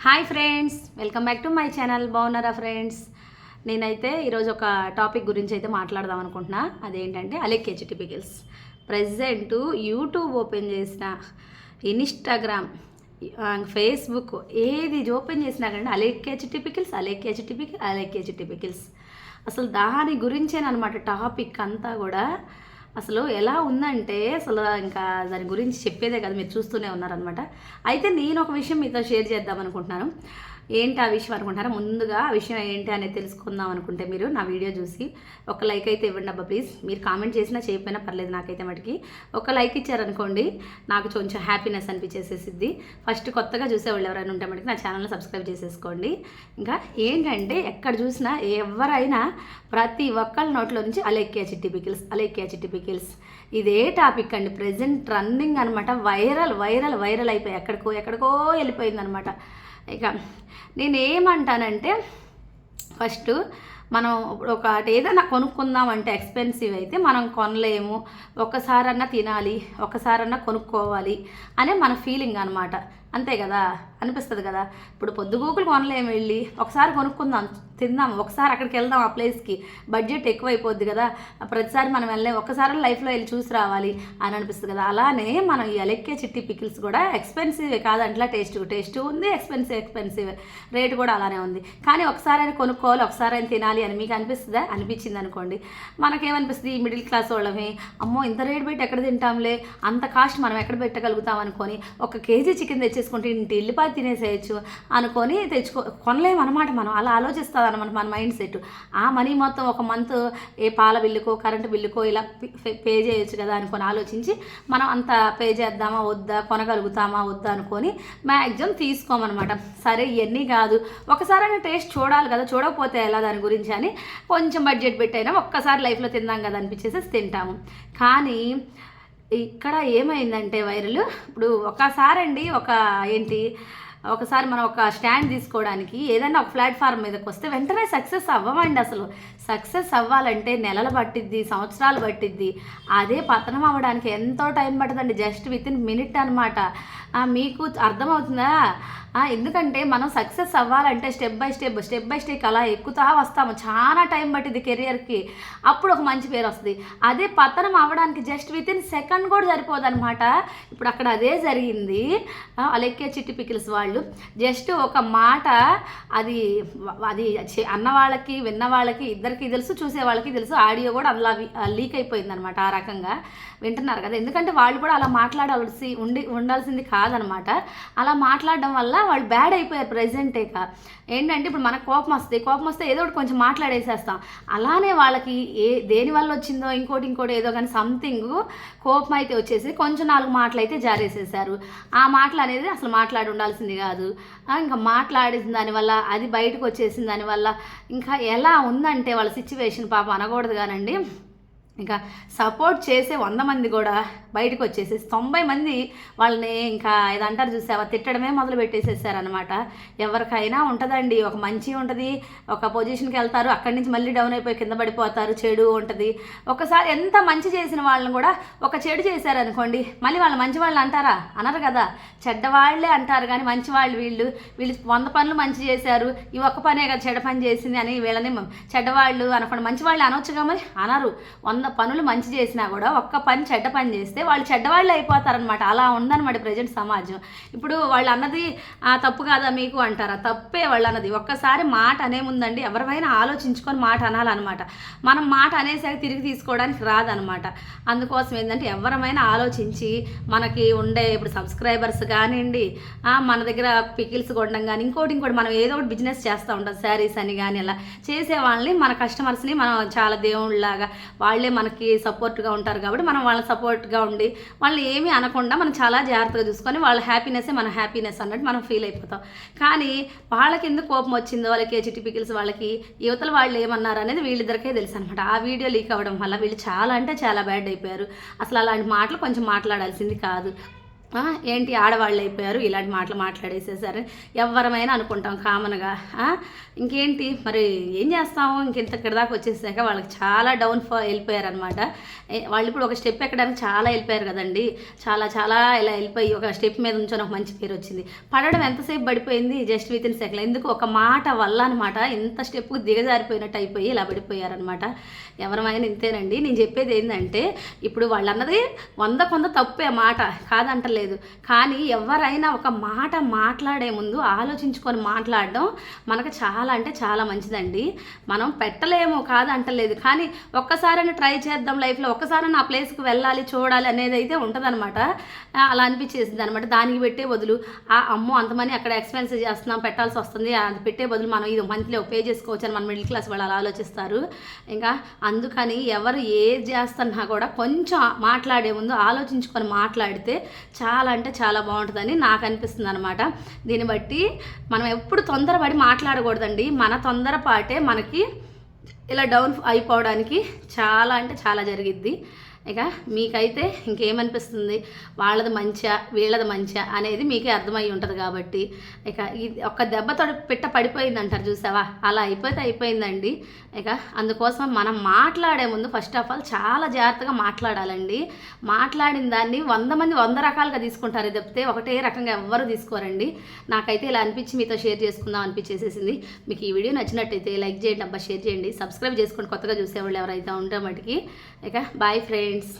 Hi friends, welcome back to my channel. బాగున్నారా friends? నేనైతే ఈరోజు ఒక టాపిక్ గురించి అయితే మాట్లాడదాం అనుకుంటున్నా. అదేంటంటే అలెక్ హెచ్టిపికల్స్. ప్రజెంట్ యూట్యూబ్ ఓపెన్ చేసిన, ఇన్స్టాగ్రామ్, ఫేస్బుక్ ఏది ఓపెన్ చేసినా కానీ అలెక్ హెచ్టిపికల్స్. అసలు దాని గురించేనమాట టాపిక్ అంతా కూడా. అసలు ఎలా ఉందంటే అసలు ఇంకా దాని గురించి చెప్పేదే కదా, మీరు చూస్తూనే ఉన్నారనమాట. అయితే నేను ఒక విషయం మీతో షేర్ చేద్దాం అనుకుంటున్నాను. ఏంటి ఆ విషయం అనుకుంటున్నారా? ముందుగా ఆ విషయం ఏంటి అనేది తెలుసుకుందాం అనుకుంటే మీరు నా వీడియో చూసి ఒక లైక్ అయితే ఇవ్వండి అబ్బా ప్లీజ్. మీరు కామెంట్ చేసినా చేయకపోయినా పర్లేదు, నాకైతే మటుకి ఒక లైక్ ఇచ్చారనుకోండి నాకు కొంచెం హ్యాపీనెస్ అనిపించేసేసిద్ది. ఫస్ట్ కొత్తగా చూసేవాళ్ళు ఎవరైనా ఉంటే మటుకు నా ఛానల్ని సబ్స్క్రైబ్ చేసేసుకోండి. ఇంకా ఏంటంటే ఎక్కడ చూసినా ఎవరైనా ప్రతి ఒక్కళ్ళ నోట్లో నుంచి అలెక్ హెచ్టిపికల్స్ ఇదే టాపిక్ అండి. ప్రజెంట్ రన్నింగ్ అనమాట. వైరల్ అయిపోయి ఎక్కడికో వెళ్ళిపోయింది అనమాట. ఇక నేనేమంటానంటే ఫస్ట్ మనం ఒకటి ఏదైనా కొనుక్కుందామంటే ఎక్స్పెన్సివ్ అయితే మనం కొనలేము. ఒక్కసారన్నా తినాలి, ఒక్కసారన్నా కొనుక్కోవాలి అనే మన ఫీలింగ్ అనమాట. అంతే కదా, అనిపిస్తుంది కదా. ఇప్పుడు పొద్దుగూకులు కొనలేము, వెళ్ళి ఒకసారి కొనుక్కుందాం, తిందాం, ఒకసారి అక్కడికి వెళ్దాం, ఆ ప్లేస్కి బడ్జెట్ ఎక్కువైపోద్ది కదా. ప్రతిసారి మనం వెళ్ళలేము, ఒక్కసారి లైఫ్లో వెళ్ళి చూసి రావాలి అని అనిపిస్తుంది కదా. అలానే మనం ఈ అలెక్ హెచ్టిపికల్స్ కూడా ఎక్స్పెన్సివే కాదంట్లా. టేస్ట్ ఉంది, ఎక్స్పెన్సివ్ రేటు కూడా అలానే ఉంది. కానీ ఒకసారైనా కొనుక్కోవాలి, ఒకసారైనా తినాలి అని మీకు అనిపిస్తుందా? అనిపించింది అనుకోండి, మనకేమనిపిస్తుంది? ఈ మిడిల్ క్లాస్ వాళ్ళమే, అమ్మో ఇంత రేటు పెట్టి ఎక్కడ తింటాంలే, అంత కాస్ట్ మనం ఎక్కడ పెట్టగలుగుతాం అనుకొని ఒక కేజీ చికెన్ తెచ్చేసుకుంటే ఇంటి ఇల్లిపాయ తినేసేయచ్చు అనుకొని కొనలేము అనమాట. మనం అలా ఆలోచిస్తుంది అనమాట మన మైండ్ సెట్. ఆ మనీ మొత్తం ఒక మంత్ ఏ పాల బిల్లుకో కరెంటు బిల్లుకో ఇలా పే చేయొచ్చు కదా అనుకొని ఆలోచించి మనం అంత పే చేద్దామా వద్దా, కొనగలుగుతామా వద్దా అనుకొని మ్యాక్సిమం తీసుకోమన్నమాట. సరే ఇవన్నీ కాదు, ఒకసారి టేస్ట్ చూడాలి కదా, చూడకపోతే ఎలా దాని గురించి అని కొంచెం బడ్జెట్ పెట్టైనా ఒక్కసారి లైఫ్లో తిందాం కదా అనిపించేసి తింటాము. కానీ ఇక్కడ ఏమైందంటే వైరల్, ఇప్పుడు ఒకసారి మనం ఒక స్టాండ్ తీసుకోవడానికి ఏదైనా ఒక ప్లాట్ఫామ్ మీదకి వస్తే వెంటనే సక్సెస్ అవ్వమండి. అసలు సక్సెస్ అవ్వాలంటే నెలలు పట్టిద్ది, సంవత్సరాలు పట్టిద్ది. అదే పతనం అవ్వడానికి ఎంతో టైం పడుతుందండి, జస్ట్ విత్ ఇన్ మినిట్ అనమాట. మీకు అర్థమవుతుందా? ఎందుకంటే మనం సక్సెస్ అవ్వాలంటే స్టెప్ బై స్టెప్ అలా ఎక్కుతా వస్తాము. చాలా టైం పట్టింది కెరియర్కి, అప్పుడు ఒక మంచి పేరు వస్తుంది. అదే పతనం అవ్వడానికి జస్ట్ విత్ ఇన్ సెకండ్ కూడా సరిపోదు అనమాట. ఇప్పుడు అక్కడ అదే జరిగింది. అలెక్ హెచ్టిపికల్స్ వాళ్ళు జస్ట్ ఒక మాట, అది అన్న వాళ్ళకి విన్న వాళ్ళకి ఇద్దరికి తెలుసు, చూసే వాళ్ళకి తెలుసు. ఆడియో కూడా అందులో లీక్ అయిపోయింది అనమాట. ఆ రకంగా వింటున్నారు కదా. ఎందుకంటే వాళ్ళు కూడా అలా ఉండాల్సింది కాదనమాట. అలా మాట్లాడడం వల్ల వాళ్ళు బ్యాడ్ అయిపోయారు ప్రెజెంటేక. ఏంటంటే ఇప్పుడు మనకు కోపం వస్తే ఏదో ఒకటి కొంచెం మాట్లాడేసేస్తాం. అలానే వాళ్ళకి దేని వల్ల వచ్చిందో ఇంకోటి ఏదో కానీ సంథింగ్ కోపం అయితే వచ్చేసి కొంచెం 4 మాటలు అయితే జారేసేసారు. ఆ మాటలు అనేది అసలు మాట్లాడి ఉండాల్సింది కాదు. ఇంకా మాట్లాడేసిన దానివల్ల అది బయటకు వచ్చేసిన దానివల్ల ఇంకా ఎలా ఉందంటే వాళ్ళ సిచ్యువేషన్ పాపం అనకూడదు కానండి. ఇంకా సపోర్ట్ చేసే 100 మంది కూడా బయటకు వచ్చేసేసి 90 మంది వాళ్ళని ఇంకా ఏదంటారు చూసావా, తిట్టడమే మొదలు పెట్టేసేసారనమాట. ఎవరికైనా ఉంటుందండి, ఒక మంచి ఉంటుంది, ఒక పొజిషన్కి వెళ్తారు, అక్కడి నుంచి మళ్ళీ డౌన్ అయిపోయి కింద పడిపోతారు, చెడు ఉంటుంది. ఒకసారి ఎంత మంచి చేసిన వాళ్ళని కూడా ఒక చెడు చేశారనుకోండి, మళ్ళీ వాళ్ళు మంచి వాళ్ళు అంటారా? అనరు కదా, చెడ్డవాళ్లే అంటారు. కానీ మంచి వీళ్ళు 100 పనులు మంచి చేశారు, ఈ ఒక్క పనే కదా చెడ్డ పని చేసింది అని వీళ్ళని చెడ్డవాళ్ళు అనుకోండి. మంచి వాళ్ళు అనొచ్చుగా, మరి అనరు. 100 పనులు మంచి చేసినా కూడా ఒక్క పని చెడ్డ పని చేస్తే వాళ్ళు చెడ్డవాళ్ళు అయిపోతారనమాట. అలా ఉందన్నమాట ప్రజెంట్ సమాజం. ఇప్పుడు వాళ్ళు అన్నది తప్పు కాదా మీకు అంటారా? తప్పే వాళ్ళు అన్నది. ఒక్కసారి మాట అనే ముందండి ఎవరివైనా ఆలోచించుకొని మాట అనాలన్నమాట. మనం మాట అనేసరికి తిరిగి తీసుకోవడానికి రాదనమాట. అందుకోసం ఏంటంటే ఎవరమైనా ఆలోచించి మనకి ఉండే ఇప్పుడు సబ్స్క్రైబర్స్ కానివ్వండి, మన దగ్గర పికిల్స్ కొనడం కానీ ఇంకోటి మనం ఏదో ఒకటి బిజినెస్ చేస్తూ ఉంటాం, శారీస్ అని కానీ అలా చేసే వాళ్ళని, మన కస్టమర్స్ని మనం చాలా దేవుళ్ళలాగా, వాళ్ళే మనకి సపోర్ట్గా ఉంటారు కాబట్టి మనం వాళ్ళ సపోర్ట్గా ఉండి వాళ్ళని ఏమీ అనకుండా మనం చాలా జాగ్రత్తగా చూసుకొని వాళ్ళ హ్యాపీనెస్సే మన హ్యాపీనెస్ అన్నట్టు మనం ఫీల్ అయిపోతాం. కానీ వాళ్ళకి ఎందుకు కోపం వచ్చిందో, వాళ్ళకి హెచ్టిపికల్స్ వాళ్ళకి యువతల వాళ్ళు ఏమన్నారు అనేది వీళ్ళిద్దరికే తెలుసు అనమాట. ఆ వీడియో లీక్ అవ్వడం వల్ల వీళ్ళు చాలా అంటే చాలా బ్యాడ్ అయిపోయారు. అసలు అలాంటి మాటలు కొంచెం మాట్లాడాల్సింది కాదు. ఏంటి ఆడవాళ్ళు అయిపోయారు ఇలాంటి మాటలు మాట్లాడేసేసారు ఎవరమైనా అనుకుంటాం కామన్గా. ఇంకేంటి మరి ఏం చేస్తాము, ఇంకెంత ఇక్కడ దాకా వచ్చేసాక వాళ్ళకి చాలా వెళ్ళిపోయారనమాట. వాళ్ళు ఇప్పుడు ఒక స్టెప్ ఎక్కడానికి చాలా వెళ్ళిపోయారు కదండి, చాలా చాలా ఇలా వెళ్ళిపోయి ఒక స్టెప్ మీద ఉంచొని ఒక మంచి పేరు వచ్చింది. పడడం ఎంతసేపు పడిపోయింది, జస్ట్ విత్ ఇన్ సెకండ్. ఎందుకు ఒక మాట వల్ల అనమాట ఇంత స్టెప్కు దిగజారిపోయినట్టు అయిపోయి ఇలా పడిపోయారనమాట. ఎవరమైనా ఇంతేనండి. నేను చెప్పేది ఏంటంటే ఇప్పుడు వాళ్ళు అన్నది 100 తప్పే మాట కాదంటలేదు, కానీ ఎవరైనా ఒక మాట మాట్లాడే ముందు ఆలోచించుకొని మాట్లాడడం మనకు చాలా అంటే చాలా మంచిదండి. మనం పెట్టలేము కాదంటలేదు, కానీ ఒక్కసారైనా ట్రై చేద్దాం లైఫ్లో, ఒక్కసారైనా ఆ ప్లేస్కి వెళ్ళాలి చూడాలి అనేది అయితే ఉంటుందన్నమాట. అలా అనిపించేసింది అనమాట. దానికి పెట్టే బదులు అమ్మో అంతమంది అక్కడ ఎక్స్పెన్స్ చేస్తున్నాం పెట్టాల్సి వస్తుంది, అది పెట్టే బదులు మనం ఇది మంత్లీ పే చేసుకోవచ్చు అని మన మిడిల్ క్లాస్ వాళ్ళు అలా ఆలోచిస్తారు. ఇంకా అందుకని ఎవరు ఏది చేస్తున్నా కూడా కొంచెం మాట్లాడే ముందు ఆలోచించుకొని మాట్లాడితే చాలా అంటే చాలా బాగుంటుందని నాకు అనిపిస్తుంది అనమాట. దీన్ని బట్టి మనం ఎప్పుడు తొందరపడి మాట్లాడకూడదండి. మన తొందరపాటే మనకి ఇలా డౌన్ అయిపోవడానికి చాలా అంటే చాలా జరిగిద్ది. ఇక మీకైతే ఇంకేమనిపిస్తుంది, వాళ్ళది మంచా వీళ్ళది మంచా అనేది మీకే అర్థమై ఉంటుంది. కాబట్టి ఇక ఇది ఒక్క దెబ్బతో పిట్ట పడిపోయింది అంటారు చూసావా, అలా అయిపోయిందండి. ఇక అందుకోసం మనం మాట్లాడే ముందు ఫస్ట్ ఆఫ్ ఆల్ చాలా జాగ్రత్తగా మాట్లాడాలండి. మాట్లాడిన దాన్ని 100 మంది 100 రకాలుగా తీసుకుంటారు తప్పితే ఒకటే రకంగా ఎవ్వరూ తీసుకోరండి. నాకైతే ఇలా అనిపించి మీతో షేర్ చేసుకుందాం అనిపించేసేసింది. మీకు ఈ వీడియో నచ్చినట్టయితే లైక్ చేయండి, షేర్ చేయండి, సబ్స్క్రైబ్ చేసుకోండి కొత్తగా చూసేవాళ్ళు ఎవరైతే ఉంటే మటుకి. ఇక బాయ్ ఫ్రెండ్స్.